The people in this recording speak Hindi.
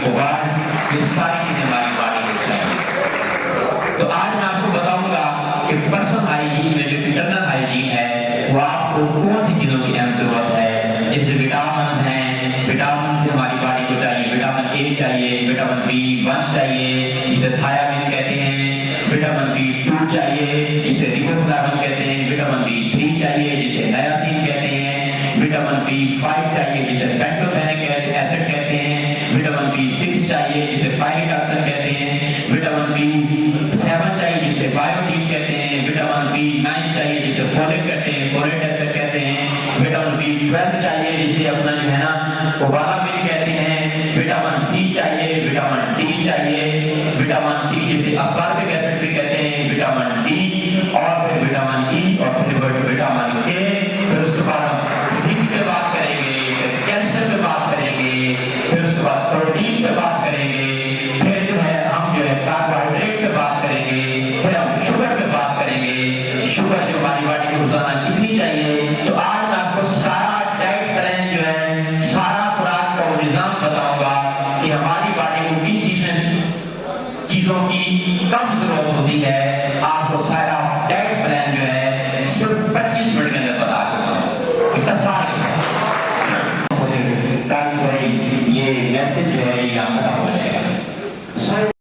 उबाल, ये सारी चीजें हमारी बॉडी को चाहिए। तो आज मैं आपको बताऊंगा कि पर्सनल हाइजीन में जो इंटरनल हाइजीन है वो आपको कौन सी चीजों की अहम जरूरत है। जैसे विटामिन हैं, विटामिन से हमारी बॉडी को चाहिए, विटामिन ए चाहिए, विटामिन B1 चाहिए जिसे थायामिन कहते हैं, विटामिन B2 चाहिए जिसे रिबोफ्लाविन कहते हैं, विटामिन B3 चाहिए जिसे नायासिन कहते हैं, विटामिन B5 चाहिए जिसे पैंटोथेनिक एसिड कहते हैं, विटामिन B6 चाहिए जिसे पायरिडॉक्सिन कहते हैं, विटामिन B7 चाहिए जिसे बायोटीन कहते हैं, विटामिन B9 चाहिए जिसे फोलेट कहते हैं, फोलेट एसिड कहते हैं, विटामिन B12 चाहिए जिसे अपना जो है ना कोबालामिन कहते हैं, विटामिन C चाहिए, विटामिन D चाहिए, विटामिन C जिसे अस्कॉर्बिक एसिड भी कहते हैं, विटामिन D और फिर विटामिन E और फिर विटामिन K। फिर उसके बाद हम जिंक पे बात करेंगे, फिर कैल्शियम पे बात करेंगे, फिर उसके बाद प्रोटीन पे बात करेंगे, फिर जो है हम जो है कार्बोहाइड्रेट पे बात करेंगे, फिर हम शुगर पे बात करेंगे, शुगर जो हमारी बॉडी को रोजाना कितनी चाहिए। तो आज मैं आपको सारा डाइट प्लान जो है, सारा खुराक का वो निजाम बताऊंगा कि हमारी बॉडी को किन चीजों की कम जरूरत होती है। आपको सारा डाइट प्लान जो है सिर्फ 25 मिनट के अंदर बता दूंगा। इसका सारा ये मैसेज जो है यहाँ खत्म हो जाएगा।